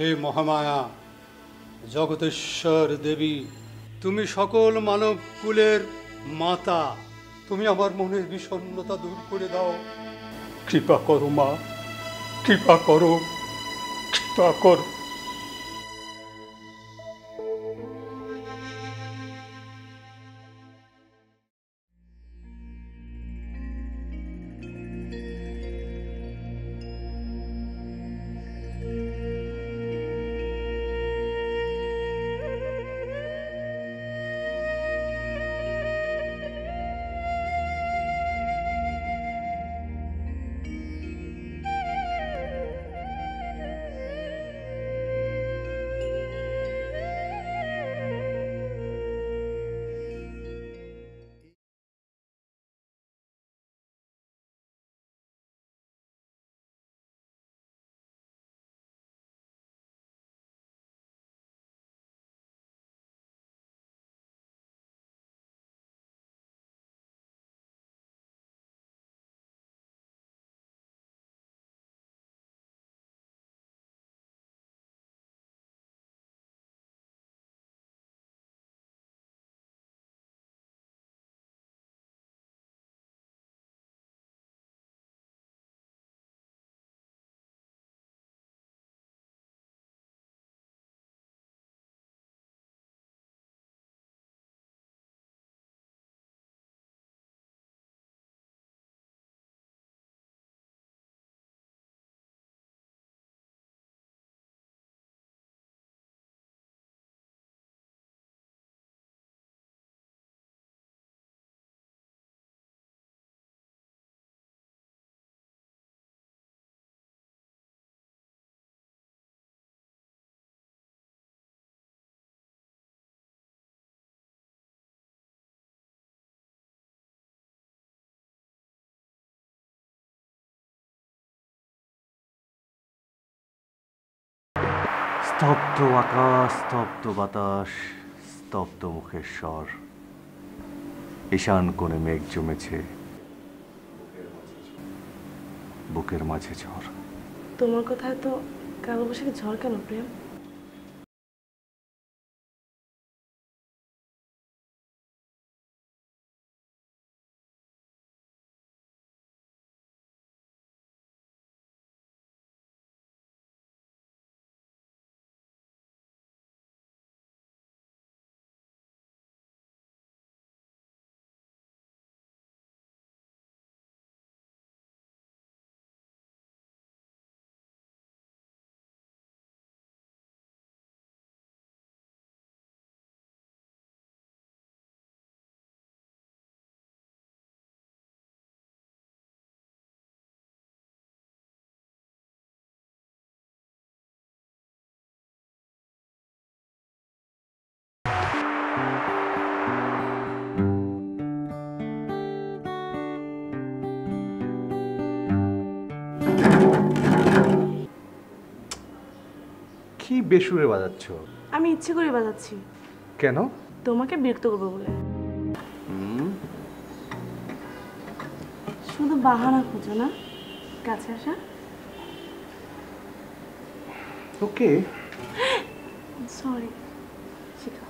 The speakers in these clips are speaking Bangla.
হে মহামায়া, জগতেশ্বর দেবী, তুমি সকল মানব কুলের মাতা, তুমি আমার মনের বিষণ্ণতা দূর করে দাও। কৃপা করো মা, কৃপা করো, কৃপা করো। স্তব্ধ আকাশ, স্তব্ধ বাতাস, স্তব্ধ মুখের স্বর। ঈশান কোণে মেঘ জমেছে, বুকের মাঝে ঝড়। তোমার কথায় তো কালবৈশাখী ঝড় কেন প্রেম? কি বেসুরে বাজাচ্ছ? আমি ইচ্ছে করে বাজাচ্ছি। কেন? তোমাকে বিরক্ত করবো বলে। শুধু বাহানা খুঁজো না কাছে আসা। ওকে, সরি, শিখা।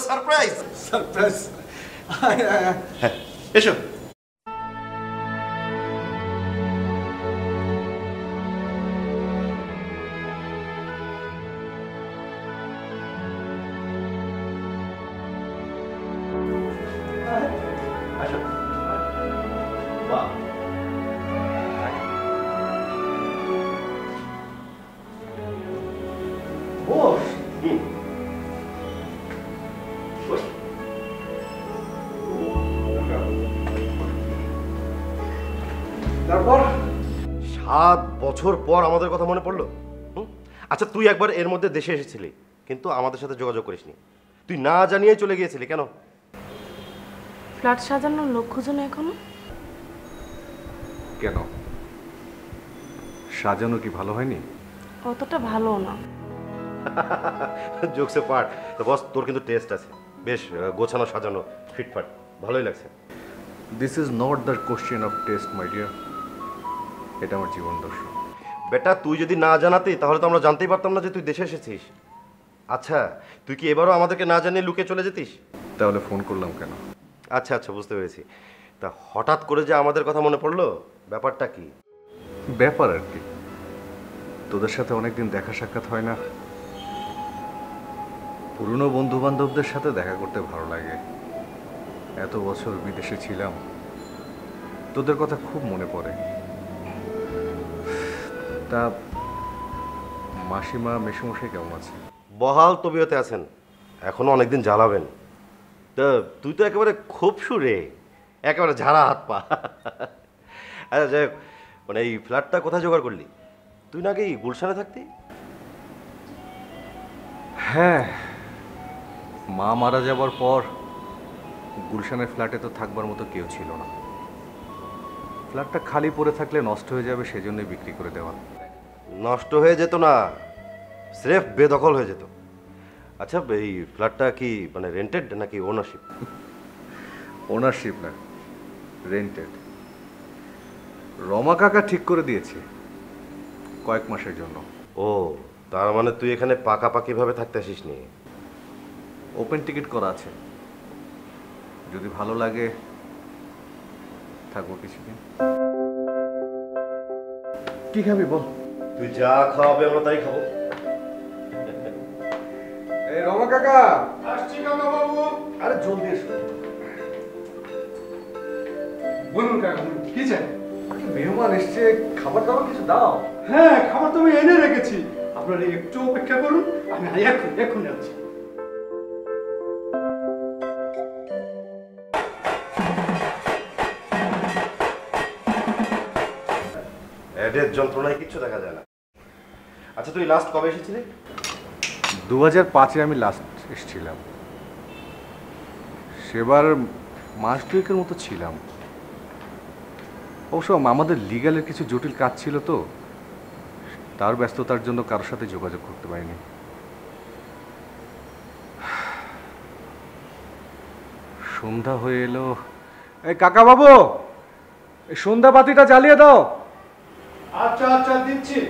সারপ্রাইজ। সারপ্রাইজ। হ্যাঁ, এসো। আসো। বাহ। বস। বস। তারপর 7 বছর পর আমাদের কথা মনে পড়লো। আচ্ছা, তুই একবার এর মধ্যে দেশে এসেছিলি, কিন্তু আমাদের সাথে যোগাযোগ করিসনি। তুই না জানিয়ে চলে গিয়েছিলি কেন? ফ্ল্যাট সাজানোর লোক খুঁজো না এখনো? কেন, সাজানো কি ভালো হয়নি? অতটা ভালো না। জোকসে পার্ট। তো বস, তোর কিন্তু টেস্ট আছে, বেশ গোছানো সাজানো, ফিটফাট, ভালোই লাগছে। This is not the question of test my dear, এটা আমার জীবন দর্শন। বেটা, তুই যদি না জানাতি তাহলে তো আমরা জানতেই পারতাম না যে তুই দেশে এসেছিস। আচ্ছা, তুই কি এবারও আমাদেরকে না জানিয়ে লুকে চলে যেতিস? তাহলে ফোন করলাম কেন? আচ্ছা আচ্ছা, বুঝতে পেরেছি। তা হঠাৎ করে যে আমাদের কথা মনে পড়লো, ব্যাপারটা কি? ব্যাপার আর কি, তোদের সাথে অনেকদিন দেখা সাক্ষাৎ হয় না, পুরনো বন্ধু বান্ধবদের সাথে দেখা করতে ভালো লাগে। এত বছর বিদেশে ছিলাম, তোদের কথা খুব মনে পড়ে। তা মাসিমা মেসোমশাই কেমন আছে? বহাল তবিয়তে আছেন, এখনো অনেকদিন জ্বালাবেন। তা তুই তো একেবারে খুব সুরে, একেবারে ঝাড়া হাত পা। আচ্ছা যাই হোক, মানে এই ফ্ল্যাটটা কোথায় জোগাড় করলি? তুই নাকি গুলশানে থাকতি? হ্যাঁ, মা মারা যাবার পর গুলশানের ফ্ল্যাটে তো থাকবার মতো কেউ ছিল না। ফ্ল্যাটটা খালি পড়ে থাকলে নষ্ট হয়ে যাবে, সেজন্যই বিক্রি করে দেওয়া। নষ্ট হয়ে যেত না, স্রেফ বেদখল হয়ে যেত। আচ্ছা, এই ফ্ল্যাটটা কি মানে রেন্টেড নাকি ওনারশিপ? ওনারশিপ না, রেন্টেড। রমা কাকা ঠিক করে দিয়েছে কয়েক মাসের জন্য। ও, তার মানে তুই এখানে পাকাপাকিভাবে থাকতে আসিসনি? ওপেন টিকিট করা আছে, যদি ভালো লাগে থাকবো কিছুদিন। কি খাবি বল? তুই যা খাওয়াবে আমরা তাই খাবো। এই রমা কাকা, আসছি কাকা বাবু। আরে জলদি এসো। বলুন কাকা, কি চাই? মেহমান এসছে, খাবার দাবার কিছু দাও। হ্যাঁ, খাবার তো আমি এনে রেখেছি, আপনারা একটু অপেক্ষা করুন, আমি এখন যাচ্ছি। অ্যাডের যন্ত্রণায় কিচ্ছু দেখা যায় না। আচ্ছা, তুই লাস্ট কবে এসেছিলি? 2005-এ আমি লাস্ট এসেছিলাম, সেবার মাস দুয়েকের মতো ছিলাম। অবশ্য আমাদের লিগ্যালের কিছু জটিল কাজ ছিল তো, তার ব্যস্ততার জন্য কারোর সাথে যোগাযোগ করতে পারিনি। সন্ধ্যা হয়ে এলো। এই কাকা বাবু, এই সন্ধ্যা বাতিটা জ্বালিয়ে দাও। আচ্ছা আচ্ছা, দিচ্ছি।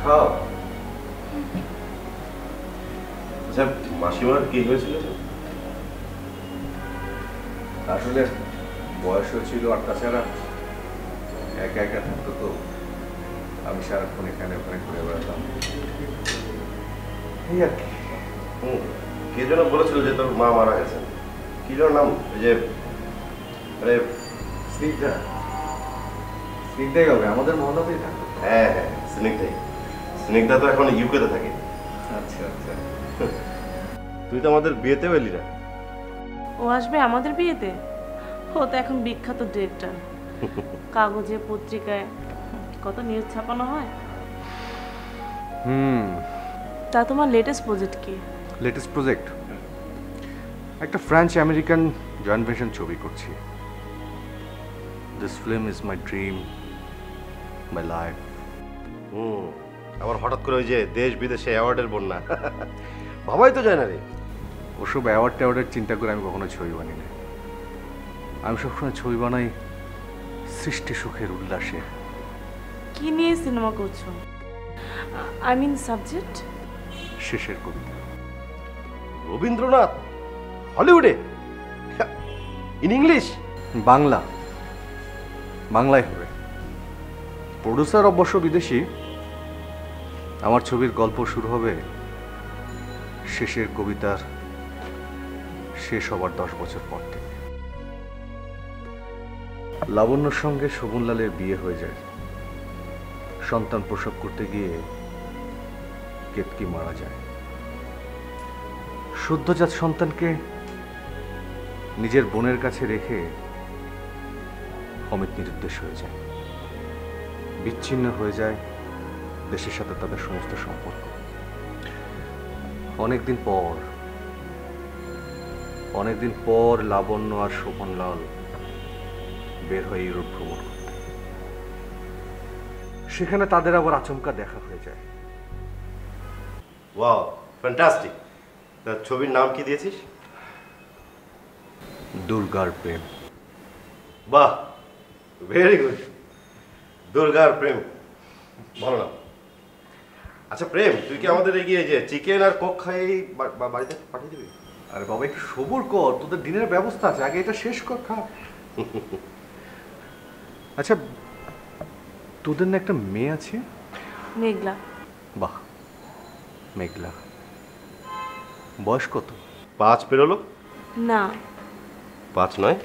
খাও। আচ্ছা, মাসিমার কি হয়েছিল? আসলে বয়সও ছিল, আর তাছাড়া একা একা থাকতো তো, আমি সারাক্ষণ এখানে ওখানে ঘুরে বেড়াতাম, এই আর কি। কে যেন বলেছিল যে তোর মা মারা গেছেন, কি যেন নাম? ওই যে আরে স্নিগ্ধা। স্নিগ্ধাই হবে, আমাদের মহল্লাতেই থাকতো। হ্যাঁ হ্যাঁ, স্নিগ্ধাই। স্নিগ্ধা তো এখন ইউকেতে থাকে। আচ্ছা আচ্ছা। তুই তো আমাদের বিয়েতেও এলি না। ও আসবে আমাদের বিয়েতে? ও তো এখন বিখ্যাত ডিরেক্টর, কাগজে পত্রিকায় কত নিউজ ছাপানো হয়। হুম। তা তোমার লেটেস্ট প্রজেক্ট কি? লেটেস্ট প্রজেক্ট একটা ফ্রেঞ্চ আমেরিকান জয়েন্ট ভেনচার ছবি করছি। This film is my dream, my life. আবার হঠাৎ করে ওই যে দেশ বিদেশে অ্যাওয়ার্ডের বন্যা, ভাবাই তো যায় না রে। ওসব অ্যাওয়ার্ড ট্যাওয়ার্ডের চিন্তা করে আমি কখনো ছবি বানি না। আমি সবসময় ছবি বানাই সৃষ্টি সুখের উল্লাসে। কি নিয়ে সিনেমা করছো? I mean subject? Shesher Kobita. Rabindranath হলিউডে, ইন ইংলিশ? বাংলা, বাংলায় হবে। প্রডিউসার অবশ্য বিদেশি। আমার ছবির গল্প শুরু হবে শেষের কবিতার শেষ হবার 10 বছর পর থেকে। লাবণ্যর সঙ্গে শোভনলালের বিয়ে হয়ে যায়। সন্তান প্রসব করতে গিয়ে কেতকী মারা যায়। সদ্যজাত সন্তানকে নিজের বোনের কাছে রেখে অমিত নিরুদ্দেশ হয়ে যায়। বিচ্ছিন্ন হয়ে যায় দেশের সাথে তাদের সমস্ত সম্পর্ক। অনেকদিন পর লাবণ্য আর শোভনলাল বের হয়ে ইউরোপ ভ্রমণ করতে। সেখানে তাদের আবার আচমকা দেখা হয়ে যায়। Wow, fantastic. তা ছবির নাম কি দিয়েছিস? দুর্গার প্রেম। বাহ, ভেরি গুড। দুর্গার প্রেম, ভালো নাম। আচ্ছা প্রেম, তুই কি আমাদের এগিয়ে যে চিকেন আর কোক খাই বাড়িতে পাঠিয়ে দিবি? আরে বাবা, একটু সবুর কর, তোদের ডিনারের ব্যবস্থা আছে, আগে এটা শেষ কর, খা। আচ্ছা, তোদের না একটা মেয়ে আছে? মেঘলা। বাহ, মেঘলা। বয়স কত? 5 পেরোলো? না, 5 নয়?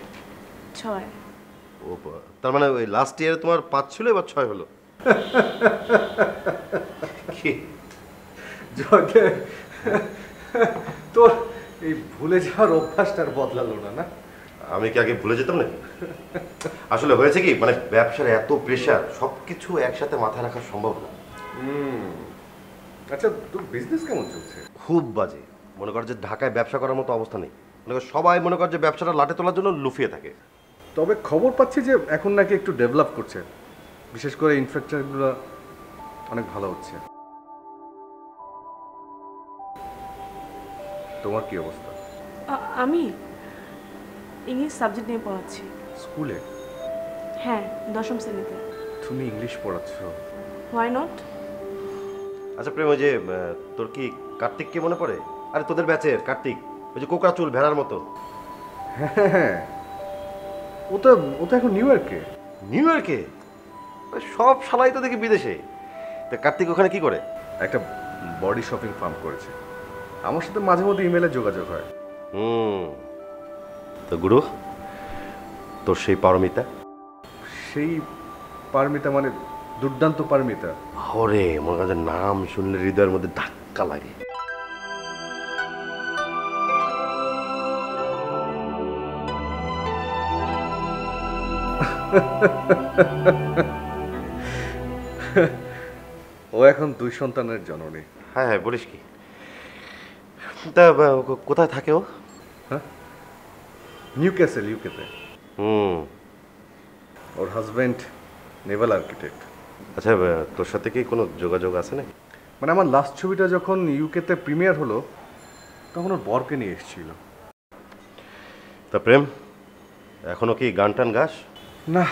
6। ও তার মানে ওই লাস্ট ইয়ারে তোমার 5 ছিল, এবার 6 হলো। কি জয়দেব, তোর এই ভুলে যাওয়ার অভ্যাসটার বদলালো না? না, আমি কি আগে ভুলে যেতাম নাকি? আসলে হয়েছে কি, মানে ব্যবসার এত প্রেশার, সবকিছু একসাথে মাথায় রাখা সম্ভব না। আচ্ছা, তোর বিজনেস কেমন চলছে? খুব বাজে। মনে কর যে ঢাকায় ব্যবসা করার মতো অবস্থা নেই। মনে কর সবাই মনে কর যে ব্যবসাটা লাটে তোলার জন্য লুফিয়ে থাকে। তবে খবর পাচ্ছি যে এখন নাকি একটু ডেভেলপ করছে, বিশেষ করে ইনফ্রাস্ট্রাকচারগুলো অনেক ভালো হচ্ছে। তোমার কি অবস্থা? আমি ইংলিশ সাবজেক্ট নিয়ে পড়াচ্ছি স্কুলে? হ্যাঁ, 10ম শ্রেণীতে। তুমি ইংলিশ পড়াচ্ছ? Why not? আচ্ছা প্রেম, ওই যে তোর কি কার্তিককে মনে পড়ে? আরে তোদের ব্যাচের কার্তিক, ওই যে কোকড়া চুল, ভেড়ার মতো। হ্যাঁ, ও তো এখন নিউ ইয়র্কে। নিউ ইয়র্কে? সব শালাই তো দেখি বিদেশে। তা কার্তিক ওখানে কি করে? একটা বডি শপিং ফার্ম করেছে। আমার সাথে মাঝে মধ্যে ইমেলে যোগাযোগ হয়। তো গুরু, তোর সেই পারমিতা? সেই পারমিতা মানে দুর্দান্ত পারমিতা? হরে, মনে কাছে নাম শুনলে হৃদয়ের মধ্যে ধাক্কা লাগে। ও এখন 2 সন্তানের জননী। হ্যাঁ হ্যাঁ, বলিস কি? তা কোথায় থাকে ও? হ্যাঁ, নিউ ক্যাসেল, ইউকেতে। ওর হাজব্যান্ড নেভাল আর্কিটেক্ট। আচ্ছা, তোর সাথে কি কোনো যোগাযোগ আছে নাকি? মানে আমার লাস্ট ছবিটা যখন ইউকেতে প্রিমিয়ার হলো, তখন ওর বরকে নিয়ে এসেছিল। তা প্রেম, এখনো কি গান টান গাস? না।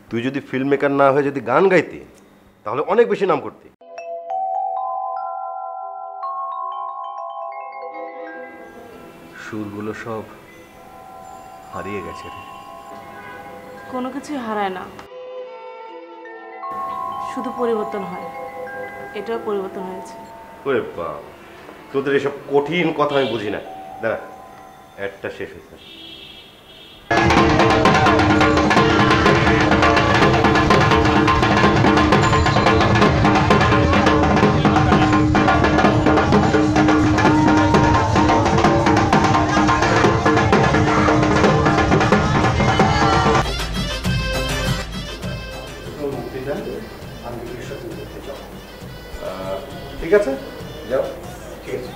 তুই যদি ফিল্ম মেকার না হয়ে যদি গান গাইতি, তাহলে অনেক বেশি নাম করতি। সুরগুলো সব হারিয়ে গেছে রে। কোনো কিছুই হারায় না, শুধু পরিবর্তন হয়। এটাও পরিবর্তন হয়েছে। ওরে বাবা, তোদের এসব কঠিন কথা আমি বুঝি না। দাঁড়া, অ্যাডটা শেষ হয়েছে। ঠিক আছে, যাও। ঠিক আছে।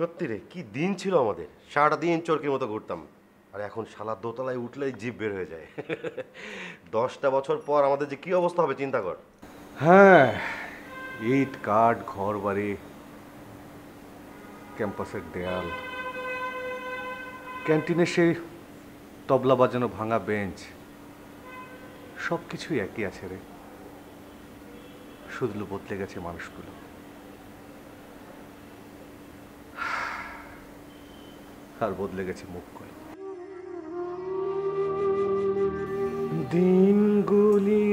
সত্যি রে, কি দিন ছিল আমাদের। সারাটা দিন চরকির মতো ঘুরতাম, আর এখন শালা দোতলায় উঠলেই জিভ বের হয়ে যায়। 10টা বছর পর আমাদের যে কি অবস্থা হবে চিন্তা কর। হ্যাঁ, ইট কাঠ, ঘর বাড়ি, ক্যাম্পাসের দেয়াল, ক্যান্টিনের সেই তবলা বাজানো ভাঙা বেঞ্চ, সব কিছুই একই আছে রে। শুধু বদলে গেছে মানুষগুলো। আর বদলে গেছে মুখগুলো। দিনগুলি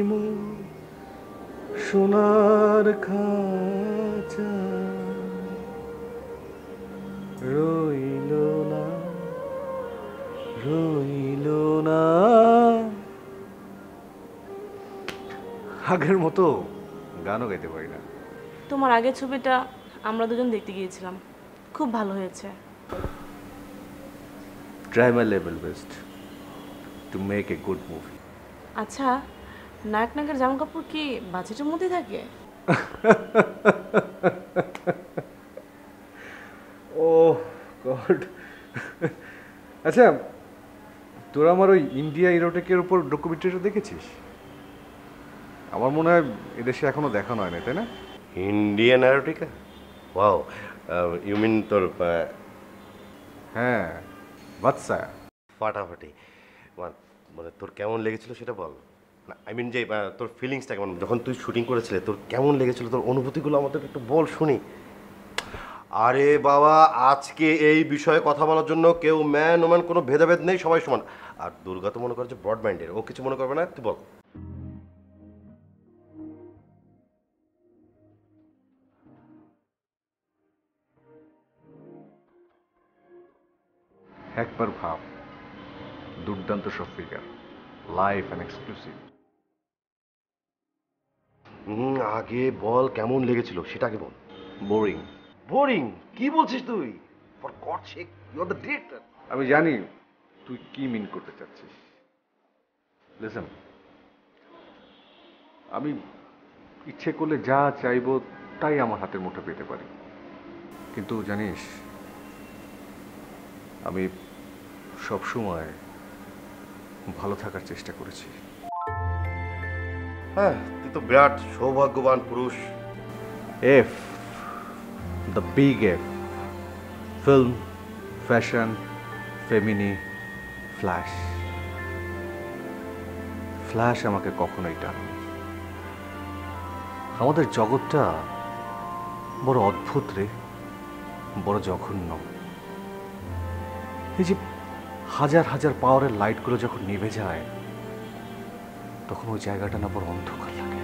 সোনার খাঁচা রইল না, রইল না। আগের মতো গানও গাইতে পারি না। তোমার আগের ছবিটা আমরা দুজন দেখতে গিয়েছিলাম, খুব ভালো হয়েছে। Try my level best to make a good movie. আচ্ছা, নায়ক নায়কের জামা কাপড় কি বাজেটের মধ্যে থাকে? ও গড। আচ্ছা, তোরা আমার ওই ইন্ডিয়া ইরোটেকের উপর ডকুমেন্টারিটা দেখেছিস? আমার মনে হয় এদেশে এখনো দেখানো হয় না, তাই না? Indian erotica, wow. You mean তোর হ্যাঁ, বাদশা। ফাটাফাটি। মানে তোর কেমন লেগেছিল সেটা বল না। আই মিন যে তোর ফিলিংসটা কেমন যখন তুই শুটিং করেছিলে, তোর কেমন লেগেছিল, তোর অনুভূতিগুলো আমাদের একটু বল শুনি। আরে বাবা, আজকে এই বিষয়ে কথা বলার জন্য কেউ ম্যান ওম্যান কোনো ভেদাভেদ নেই, সবাই সমান। আর দুর্গা তো মনে করে যে ব্রড মাইন্ডের, ও কিছু মনে করবে না, তুই বল। একবার ভাব, দুর্দান্ত সব ফিগার, লাইভ অ্যান্ড এক্সক্লুসিভ। আগে বল কেমন লেগেছিল সেটা আগে বল। বোরিং। বোরিং? কি বলছিস তুই? For god sake, you are the director. আমি জানি তুই কি মিন করতে চাচ্ছিস। লিসেন, আমি ইচ্ছে করলে যা চাইবো তাই আমার হাতের মুঠো পেতে পারি, কিন্তু জানিস আমি সবসময় ভালো থাকার চেষ্টা করেছি। হ্যাঁ, তুই তো বিরাট সৌভাগ্যবান পুরুষ। F, the big F, film, fashion, feminine, flash. Flash আমাকে কখনোই টানেনি। আমাদের জগৎটা বড় অদ্ভুত রে, বড় জঘন্য। এই যে হাজার হাজার পাওয়ারের লাইটগুলো যখন নিভে যায়, তখন ওই জায়গাটা না বড় অন্ধকার লাগে।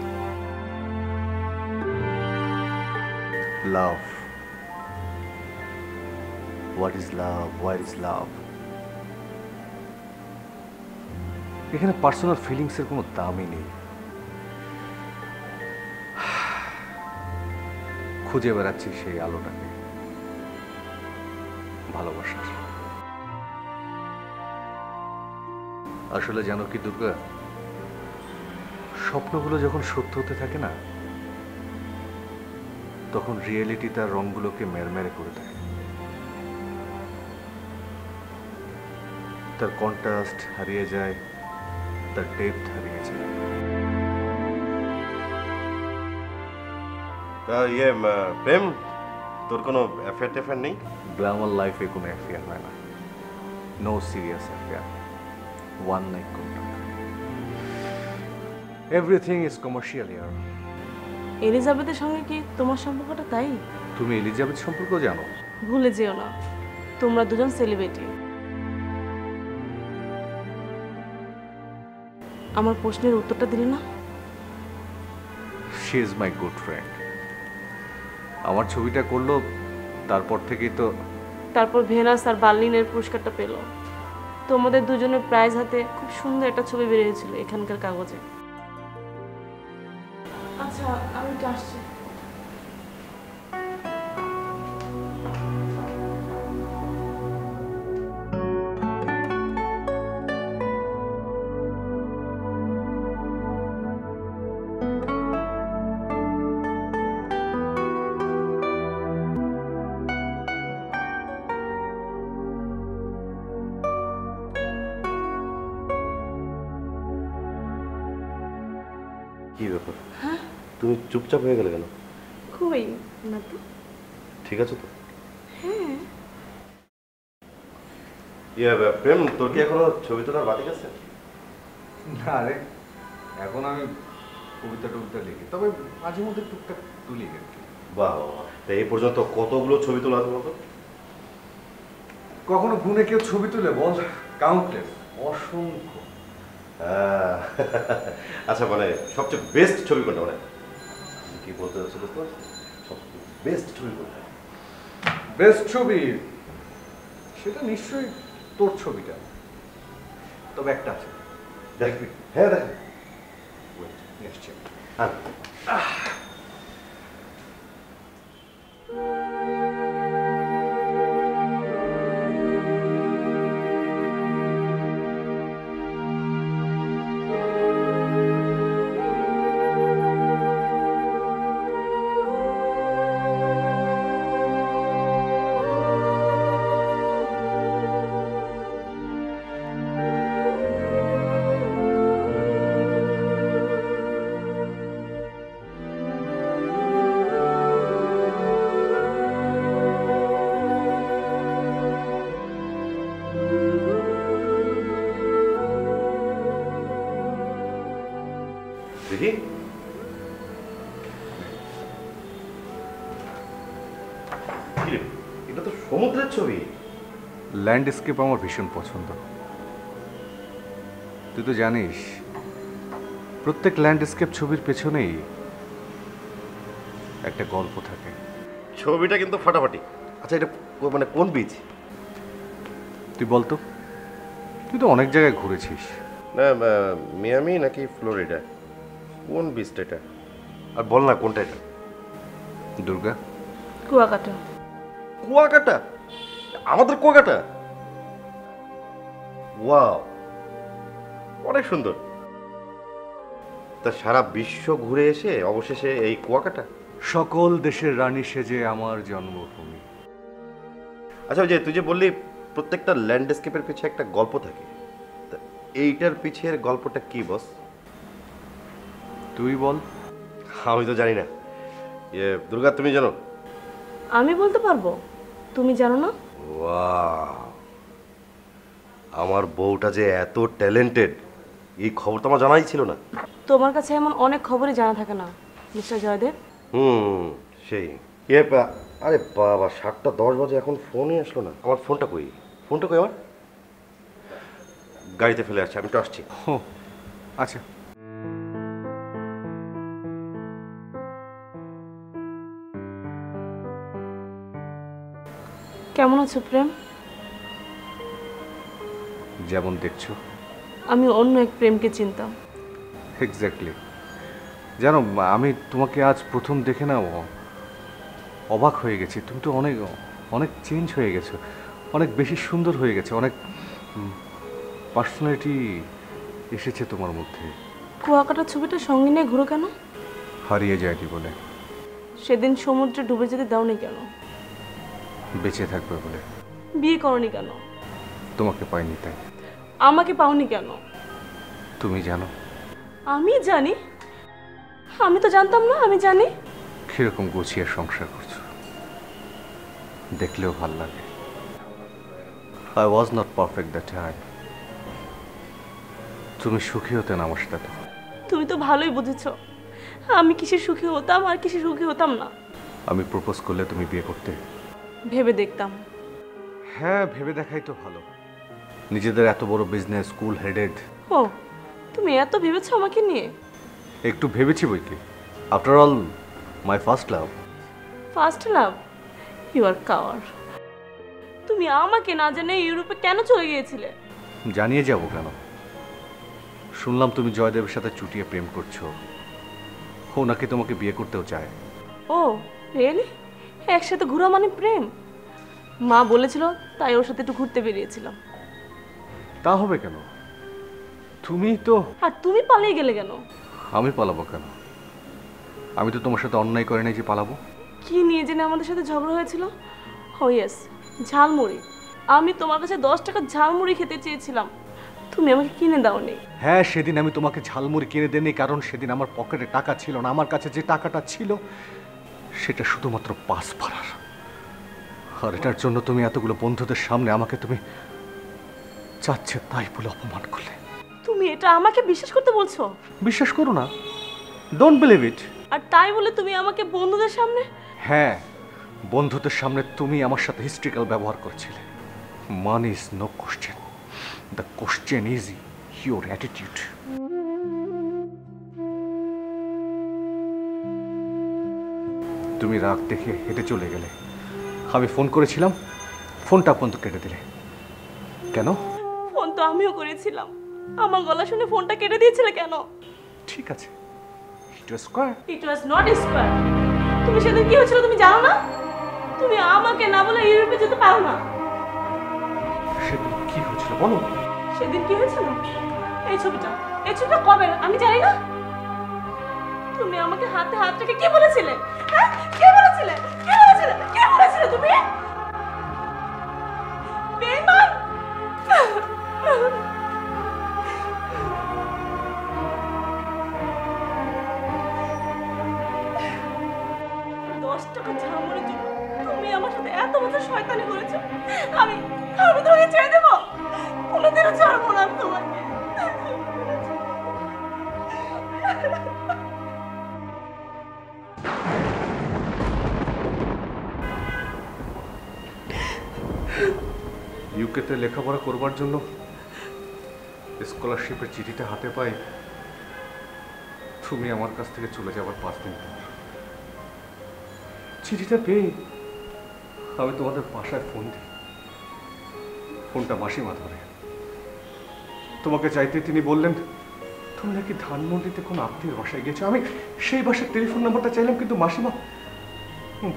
Love, what is love, where is love? এখানে পার্সোনাল ফিলিংসের কোনো দামই নেই। খুঁজে বেড়াচ্ছি সেই আলোটাকে, ভালোবাসার। আসলে জানো কি দুর্গা, স্বপ্নগুলো যখন সত্য হতে থাকে না, তখন রিয়েলিটি তার রঙগুলোকে মেরমেরে করে থাকে। তার কন্ট্রাস্ট হারিয়ে যায়, তার ডেপথ হারিয়ে যায়। তা প্রেম, তোর কোনো অ্যাফেয়ার ট্যাফেয়ার নেই? গ্ল্যামার লাইফে কোনো অ্যাফেয়ার হয় না, no serious affair, one night contract, everything is commercial ইয়ার। এলিজাবেথের সঙ্গে কি তোমার সম্পর্কটা তাই? তুমি এলিজাবেথ সম্পর্কেও জানো? ভুলে যেও না, তোমরা দুজন সেলিব্রিটি। আমার প্রশ্নের উত্তরটা দিলে না। She is my good friend. আমার ছবিটা করলো, তারপর থেকেই তো। তারপর ভেনাস আর বার্লিনের পুরস্কারটা পেল। তোমাদের দুজনের প্রাইজ হাতে খুব সুন্দর একটা ছবি বেরিয়েছিল এখানকার কাগজে। আচ্ছা, আমি তো আসছি। কি ব্যাপার, তুমি চুপচাপ হয়ে গেলে কেন? কই না তো। ঠিক আছে তো? ইয়ে প্রেম, তোর কি এখনো ছবি তোলার বাতিক আছে? না রে, এখন আমি কবিতা টবিতা লিখি, তবে মাঝে মধ্যে টুকটাক তুলি আর কি। বাহ বাহ, তা এই পর্যন্ত কতগুলো ছবি তোলা আছে বলতো? কখনো গুনে কেউ ছবি তুলে বল? কাউন্টলেস, অসংখ্য। হ্যাঁ। আচ্ছা মানে সবচেয়ে বেস্ট ছবি কোনটা, মানে কি বলতে চাচ্ছি বুঝতে পারছি? সবচেয়ে বেস্ট ছবি কোনটা? বেস্ট ছবি সেটা নিশ্চয়ই তোর ছবিটা, তবে একটা আছে, দেখবি? হ্যাঁ দেখ। Wait, নিশ্চয়। হ্যাঁ দেখি। কি রে, এটা তো সমুদ্রের ছবি। ল্যান্ডস্কেপ আমার ভীষণ পছন্দ। তুই তো জানিস প্রত্যেক ল্যান্ডস্কেপ ছবির পেছনেই একটা গল্প থাকে। ছবিটা কিন্তু ফাটাফাটি। আচ্ছা এটা মানে কোন বীচ? তুই বলতো, তুই তো অনেক জায়গায় ঘুরেছিস। না মিয়ামি নাকি ফ্লোরিডা, কোন বীচটা এটা? আর বল না কোনটা এটা? দুর্গা। কুয়াকাটা। কুয়াকাটা? আমাদের কুয়াকাটা? ওয়াও, অনেক সুন্দর। তা সারা বিশ্ব ঘুরে এসে অবশেষে এই কুয়াকাটা? সকল দেশের রানী সেজে আমার জন্মভূমি। আচ্ছা ওই যে তুই যে বললি প্রত্যেকটা ল্যান্ডস্কেপের পিছে একটা গল্প থাকে, তা এইটার পিছের গল্পটা কি বস? তুই বল। আমি তো জানি না। দুর্গা তুমি জানো? আমি বলতে পারবো, তুমি জানো না? ওয়াও, আমার বউটা যে এত ট্যালেন্টেড এই খবর তো আমার জানাই ছিল না। তোমার কাছে এমন অনেক খবরই জানা থাকে না মিস্টার জয়দেব। সেই আরে বাবা, 7:10 এখন ফোনই আসলো না। আমার ফোনটা কই? ফোনটা কই আমার? গাড়িতে ফেলে আসছে, আমি তো আসছি। ও আচ্ছা। কেমন আছো প্রেম? যেমন দেখছো। আমি অন্য এক প্রেমকে চিনতাম। এক্স্যাক্টলি। জানো, আমি তোমাকে আজ প্রথম দেখে না অবাক হয়ে গেছি। তুমি তো অনেক অনেক চেঞ্জ হয়ে গেছো, অনেক বেশি সুন্দর হয়ে গেছে, অনেক পার্সোনালিটি এসেছে তোমার মধ্যে। কুয়াকাটার ছবিটা সঙ্গে নিয়ে ঘুরো কেন? হারিয়ে যায়নি বলে। সেদিন সমুদ্রে ডুবে যেতে দাওনি কেন? বেঁচে থাকবে বলে। বিয়ে করনি কেন? তোমাকে পাইনি তাই। আমাকে পাওনি কেন? তুমি জানো। আমি জানি? আমি তো জানতাম না। আমি জানি। কিরকম গুছিয়ে সংসার করছো, দেখলেও ভাল লাগে। I was not perfect that time. তুমি সুখী হতে না আমার সাথে। তুমি তো ভালোই বুঝেছো আমি কিসে সুখী হতাম আর কিসে সুখী হতাম না। আমি প্রপোজ করলে তুমি বিয়ে করতে? ভেবে দেখতাম। হ্যাঁ, ভেবে দেখাই তো ভালো। নিজেদের এত বড় বিজনেস, স্কুল হেডেড। ও, তুমি এত ভেবেছো আমাকে নিয়ে? একটু ভেবেছি বই কি। After all my first love. First love? You are coward. তুমি আমাকে না জানিয়ে ইউরোপে কেন চলে গিয়েছিলে? জানিয়ে যাব কেন? শুনলাম তুমি জয়দেবের সাথে চুটিয়ে প্রেম করছো। ও নাকি তোমাকে বিয়ে করতেও চায়। ও রিয়েলি? একসাথে ঘোরা মানে প্রেম? মা বলেছিল, তাই ওর সাথে একটু ঘুরতে বেরিয়েছিলাম। তা হবে কেন? তুমি তো। আর তুমি পালিয়ে গেলে কেন? আমি পালাবো কেন? আমি তো তোমার সাথে অন্যায় করে নাই যে পালাবো। কি নিয়ে জেনে আমাদের সাথে ঝগড়া হয়েছিল? ও ইয়েস, ঝালমুড়ি। আমি তোমার কাছে 10 টাকা ঝালমুড়ি খেতে চেয়েছিলাম, তুমি আমাকে কিনে দাওনি। হ্যাঁ, সেদিন আমি তোমাকে ঝালমুড়ি কিনে দেনি, কারণ সেদিন আমার পকেটে টাকা ছিল না। আমার কাছে যে টাকাটা ছিল সেটা শুধুমাত্র পাস ভাড়ার। আর এটার জন্য তুমি এতগুলো বন্ধুদের সামনে আমাকে তুমি চাচ্ছে তাই বলে অপমান করলে। তুমি এটা আমাকে বিশ্বাস করতে বলছো? বিশ্বাস করো না, ডোন্ট বিলিভ ইট। আর তাই বলে তুমি আমাকে বন্ধুদের সামনে? হ্যাঁ, বন্ধুদের সামনে তুমি আমার সাথে হিস্ট্রিক্যাল ব্যবহার করছিলে। Money is no question, the question is your attitude. তুমি রাগ দেখে হেঁটে চলে গেলে। আমি ফোন করেছিলাম, ফোনটা পর্যন্ত কেটে দিলে কেন? ফোন তো আমিও করেছিলাম, আমার গলা শুনে ফোনটা কেটে দিয়েছিলে কেন? ঠিক আছে, it was square. It was not square. তুমি সেদিন কি হয়েছিল তুমি জানো না? তুমি আমাকে না বলে ইউরোপে যেতে পারো না। সেদিন কি হয়েছিল বলো? সেদিন কি হয়েছিল? এই ছবিটা কবে আমি জানি না। তুমি আমাকে হাতে হাত রেখে কি বলেছিলে? হ্যাঁ, কি বলেছিলে? তুমি বেঈমান। 10 টাকা ঝালমুড়ির জন্য তুমি আমার সাথে এত বছর শয়তানি করেছো। আমি তোমাকে ছেড়ে দেবো? কোনোদিনও ছাড়বো না আমি তোমাকে। ইউকেতে লেখাপড়া করবার জন্য স্কলারশিপের চিঠিটা হাতে পাই তুমি আমার কাছ থেকে চলে যাবার 5 দিন পর। চিঠিটা পেয়ে আমি তোমাদের বাসায় ফোন দিই। ফোনটা মাসিমা ধরে। তোমাকে চাইতে তিনি বললেন তুমি নাকি ধানমন্ডিতে কোনো আত্মীয়ের বাসায় গেছো। আমি সেই বাসার টেলিফোন নাম্বারটা চাইলাম, কিন্তু মাসিমা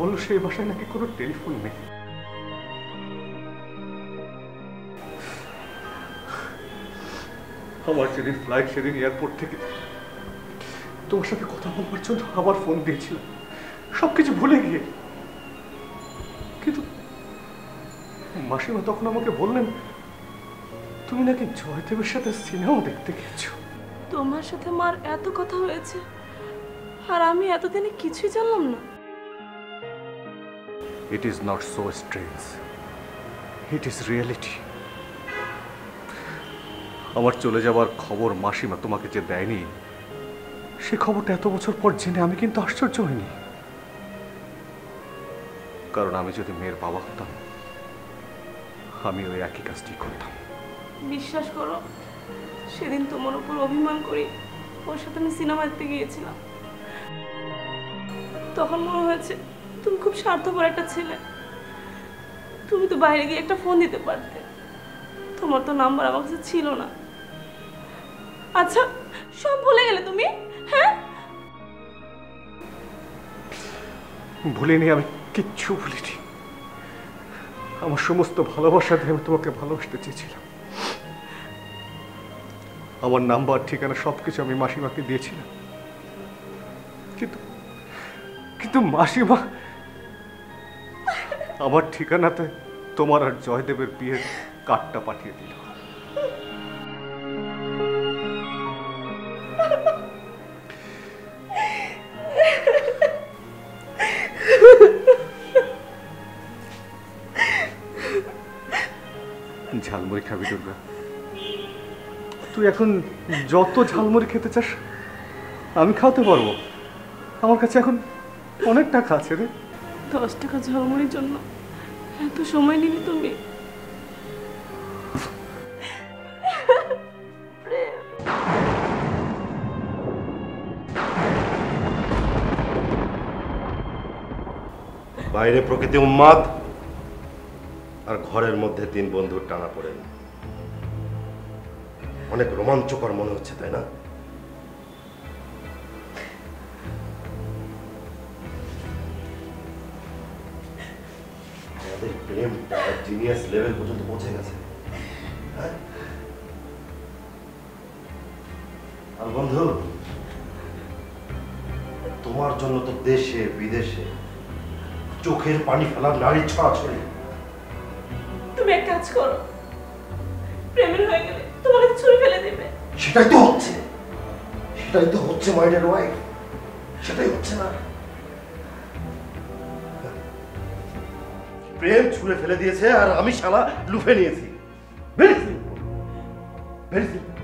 বলল সেই বাসায় নাকি কোনো টেলিফোন নেই। আমার যেদিন ফ্লাইট, সেদিন এয়ারপোর্ট থেকে তোমার সাথে কথা বলবার জন্য আবার ফোন দিয়েছিলাম, সবকিছু ভুলে গিয়ে। কিন্তু মাসিমা তখন আমাকে বললেন তুমি নাকি জয়দেবের সাথে সিনেমা দেখতে গেছো। তোমার সাথে মার এত কথা হয়েছে আর আমি এতদিনে কিছুই জানলাম না। It is not so strange, it is reality. আমার চলে যাবার খবর মাসিমা তোমাকে যে দেয়নি, সে খবরটা এত বছর পর জেনে আমি কিন্তু আশ্চর্য হইনি। কারণ আমি যদি মেয়ের বাবা হতাম, আমি ওই একই কাজটি করতাম। বিশ্বাস করো, সেদিন তোমার উপর অভিমান করি ওর সাথে আমি সিনেমা দেখতে গিয়েছিলাম। তখন মনে হয়েছে তুমি খুব স্বার্থপর একটা ছেলে। তুমি তো বাইরে গিয়ে একটা ফোন দিতে পারতে, তোমার তো নাম্বার আমার কাছে ছিল না। আচ্ছা, সব ভুলে গেলে তুমি? হ্যাঁ, ভুলিনি, আমি কিচ্ছু ভুলিনি। আমার সমস্ত ভালোবাসা দিয়ে আমি তোমাকে ভালোবাসতে চেয়েছিলাম। আমার নাম্বার, ঠিকানা সবকিছু আমি মাসিমাকে দিয়েছিলাম, কিন্তু কিন্তু মাসিমা আমার ঠিকানাতে তোমার আর জয়দেবের বিয়ের কার্ডটা পাঠিয়ে দিল। ঝালমুড়ি খাবি দুর্গা? তুই এখন যত ঝালমুড়ি খেতে চাস আমি খাওয়াতে পারবো। আমার কাছে এখন অনেক টাকা আছে রে। 10 টাকা ঝালমুড়ির জন্য এত সময় নিলি তুমি? বাইরে প্রকৃতি উন্মাদ, আর ঘরের মধ্যে 3 বন্ধুর টানা পড়েন। অনেক রোমাঞ্চকর মনে হচ্ছে, তাই না? আমাদের প্রেমটা জিনিয়াস লেভেল পর্যন্ত পৌঁছে গেছে। হ্যাঁ? আর বন্ধু, তোমার জন্য তো দেশে বিদেশে চোখের পানি ফেলার নারী ছড়াছড়ি। তুমি এক কাজ করো, প্রেমের হয়ে গেলে তোমাকে ছুরি ফেলে দেবে। সেটাই তো হচ্ছে, সেটাই তো হচ্ছে মাই ডিয়ার ওয়াইফ, সেটাই হচ্ছে না। প্রেম ছুঁড়ে ফেলে দিয়েছে আর আমি শালা লুফে নিয়েছি। Very simple, very simple.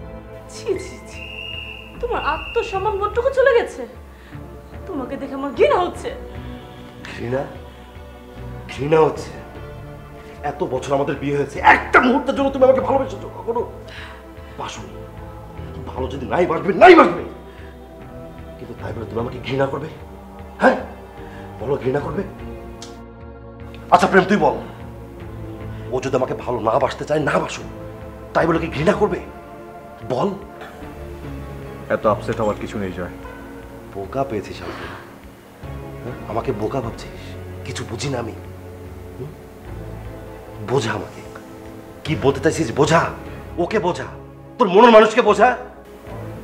ছি ছি ছি, তোমার আত্মসম্মান বোধটুকু চলে গেছে। তোমাকে দেখে আমার ঘৃণা হচ্ছে। ঘৃণা? ঘৃণা হচ্ছে? এত বছর আমাদের বিয়ে হয়েছে, একটা মুহূর্তের জন্য তুমি আমাকে ভালোবেসেছো কখনো? বাসনি। ভালো যদি নাই বাসবে, নাই বাসবে, কিন্তু তাই বলে তুমি আমাকে ঘৃণা করবে? হ্যাঁ বলো, ঘৃণা করবে? আচ্ছা প্রেম তুই বল, ও যদি আমাকে ভালো না বাসতে চায়, না বাসো, তাই বলে কি ঘৃণা করবে? বল। এত আপসেট হওয়ার কিছু নেই জয়। বোকা পেয়েছিস আমাকে? আমাকে বোকা ভাবছিস? কিছু বুঝি না আমি? বোঝা আমাকে, কি বলতে চাইছিস বোঝা, ওকে বোঝা, তোর মনের মানুষকে বোঝা।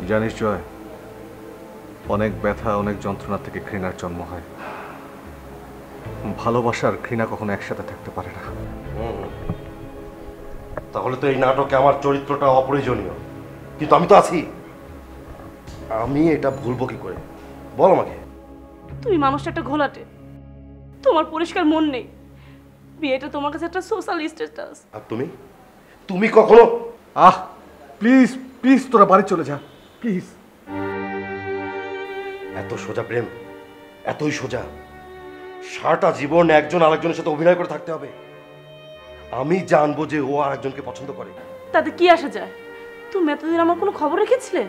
জানিস জয়, অনেক ব্যথা, অনেক যন্ত্রণা থেকে ঘৃণার জন্ম হয়। ভালোবাসার ঘৃণা কখনো একসাথে থাকতে পারে না। তাহলে তো এই নাটকে আমার চরিত্রটা অপ্রয়োজনীয়, কিন্তু আমি তো আছি। আমি এটা ভুলবো কি করে বল আমাকে? তুমি মানুষটা একটা ঘোলাটে, তোমার পরিষ্কার মন নেই। বিয়েটা তোমার কাছে একটা সোশ্যাল স্ট্যাটাস। আর তুমি, তুমি কখনো? আহ প্লিজ প্লিজ তোরা বাড়ি চলে যা প্লিজ। এত সোজা প্রেম, এতই সোজা? সারাটা জীবন একজন আরেকজনের সাথে অভিনয় করে থাকতে হবে? আমি জানবো যে ও আর একজনকে পছন্দ করে, তাতে কি আসা যায়? তুমি এতদিন আমার কোনো খবর রেখেছিলে?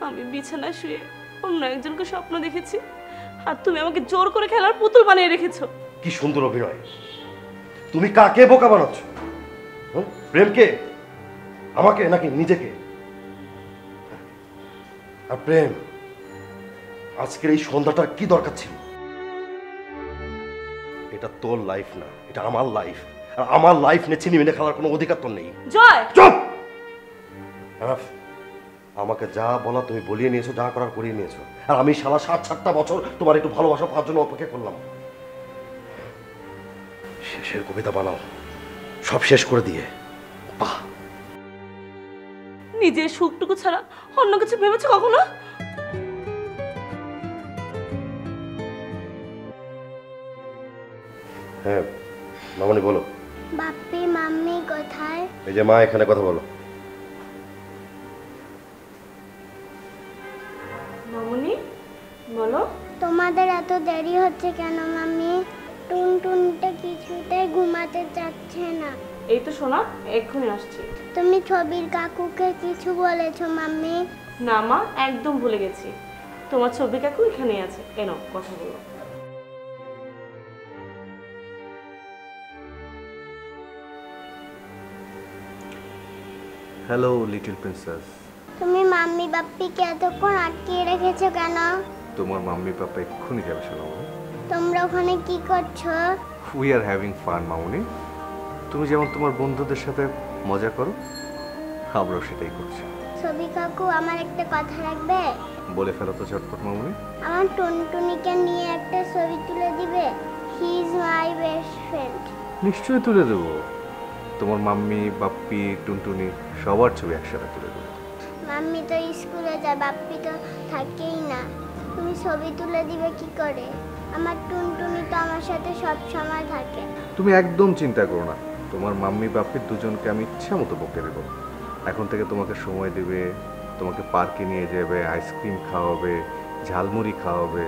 আমি বিছানায় শুয়ে অন্য একজনকে স্বপ্ন দেখেছি, আর তুমি আমাকে জোর করে খেলার পুতুল বানিয়ে রেখেছো। কি সুন্দর অভিনয়! তুমি কাকে বোকা বানাচ্ছ? প্রেমকে, আমাকে, নাকি নিজেকে? আর প্রেম, আজকের এই সন্ধ্যাটার কি দরকার ছিল? এটা তোর লাইফ না, এটা আমার লাইফ, আর আমার লাইফ নিয়ে ছিনিমিনি খেলার কোনো অধিকার তোর নেই। জয়, চুপ! আমাকে যা বলা তুমি বলিয়ে নিয়েছো, যা করার করিয়ে নিয়েছো, আর আমি সারা 7-7টা বছর তোমার একটু ভালোবাসা পাওয়ার জন্য অপেক্ষা করলাম। শেষের কবিতা বানাও, সব শেষ করে দিয়ে। বাহ! নিজের সুখটুকু ছাড়া অন্য কিছু ভেবেছো কখনো? হ্যাঁ মামনি বলো। বাপ্পি মাম্মি কোথায়? এই যে মা এখানে, কথা বলো। মামুনি বলো। তোমাদের এত দেরি হচ্ছে কেন মাম্মি? টুনটুনটা কিছুতেই ঘুমাতে চাচ্ছে না। এই তো শোনা, এক্ষুনি আসছি। তুমি ছবির কাকুকে কিছু বলেছো মাম্মি? না মা, একদম ভুলে গেছি। তোমার ছবি কাকু এখানেই আছে, এনো কথা বলো। Hello little princess. তুমি মাম্মি বাপ্পিকে এতক্ষণ আটকিয়ে রেখেছো কেন? তোমার মাম্মি পাপা এক্ষুনি যাবে সোনামণি। তোমরা ওখানে কি করছো? উই আর হ্যাভিং ফান মামুনি। তুমি যেমন তোমার বন্ধুদের সাথে মজা করো, আমরাও সেটাই করছি। ছবি কাকু আমার একটা কথা রাখবে? বলে ফেলো তো ঝটপট মামুনি। আমার টুনটুনিকে নিয়ে একটা ছবি তুলে দিবে? He is my best friend. নিশ্চয়ই তুলে দেবো। তোমার মাম্মি, বাপ্পি, টুনটুনি সবার ছবি একসাথে তুলে দেবো। মাম্মি তো স্কুলে যায়, বাপ্পি তো থাকেই না, তুমি ছবি তুলে দিবে কি করে? আমার টুনটুনি তো আমার সাথে সব সময় থাকে। তুমি একদম চিন্তা করো না, তোমার মাম্মি বাপ্পি দুজনকে আমি ইচ্ছা মতো বকে দেবো। এখন থেকে তোমাকে সময় দেবে, তোমাকে পার্কে নিয়ে যাবে, আইসক্রিম খাওয়াবে, ঝালমুড়ি খাওয়াবে।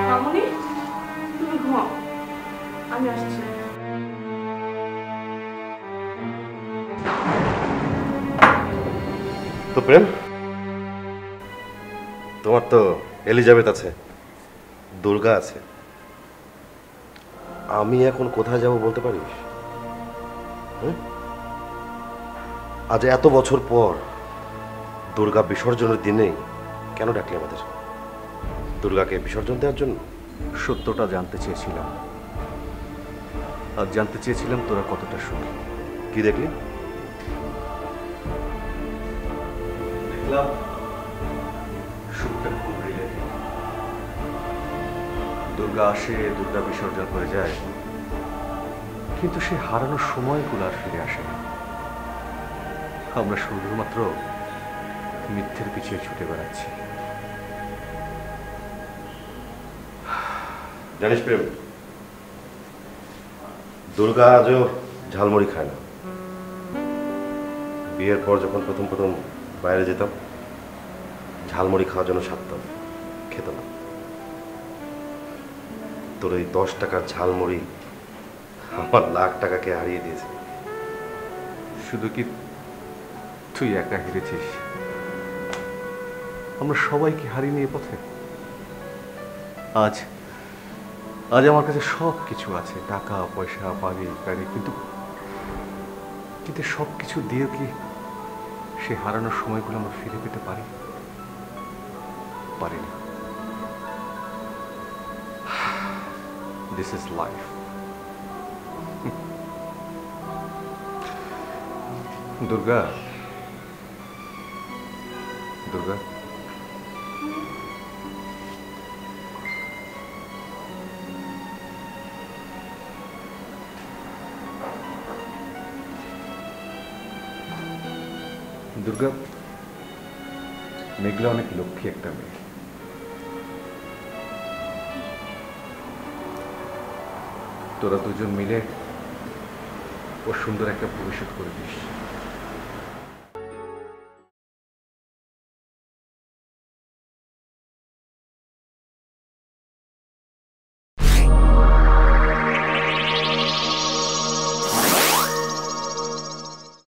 মামুনি তুমি ঘুমাও, আমি আসছি। তো প্রেম, তোমার তো এলিজাবেথ আছে, দুর্গা আছে, আমি এখন কোথায় যাব বলতে পারিস? আজ এত বছর পর দুর্গা বিসর্জনের দিনেই কেন ডাকলি আমাদের? দুর্গাকে বিসর্জন দেওয়ার জন্য? সত্যটা জানতে চেয়েছিলাম, আর জানতে চেয়েছিলাম তোরা কতটা সুখী। কি দেখলি? দেখলাম সুখটা খুব রিলেটিভ। দুর্গা আসে, দুর্গা বিসর্জন হয়ে যায়, কিন্তু সে হারানোর সময়গুলো আর ফিরে আসে না। আমরা শুধুমাত্র মিথ্যের পিছিয়ে ছুটে বেড়াচ্ছি। জানিস প্রেম, দুর্গা আজও ঝালমুড়ি খায় না। বিয়ের পর যখন প্রথম প্রথম বাইরে যেতাম, ঝালমুড়ি খাওয়ার জন্য সারতাম, খেত না। তোর এই 10 টাকার ঝালমুড়ি আমার লাখ টাকাকে হারিয়ে দিয়েছে। শুধু কি তুই একা হেরেছিস? আমরা সবাইকে হারিয়ে নিয়ে পথে। আজ আজ আমার কাছে সব কিছু আছে, টাকা পয়সা, বাড়ি গাড়ি, কিন্তু সব কিছু দিয়ে কি সে হারানোর সময়গুলো আমরা ফিরে পেতে পারি? পারি না। This is life. Durga, Durga, Durga, Meghla অনেক লক্ষ্মী একটা মেয়ে। তোরা দুজন মিলে ওর সুন্দর একটা ভবিষ্যৎ করে দিস।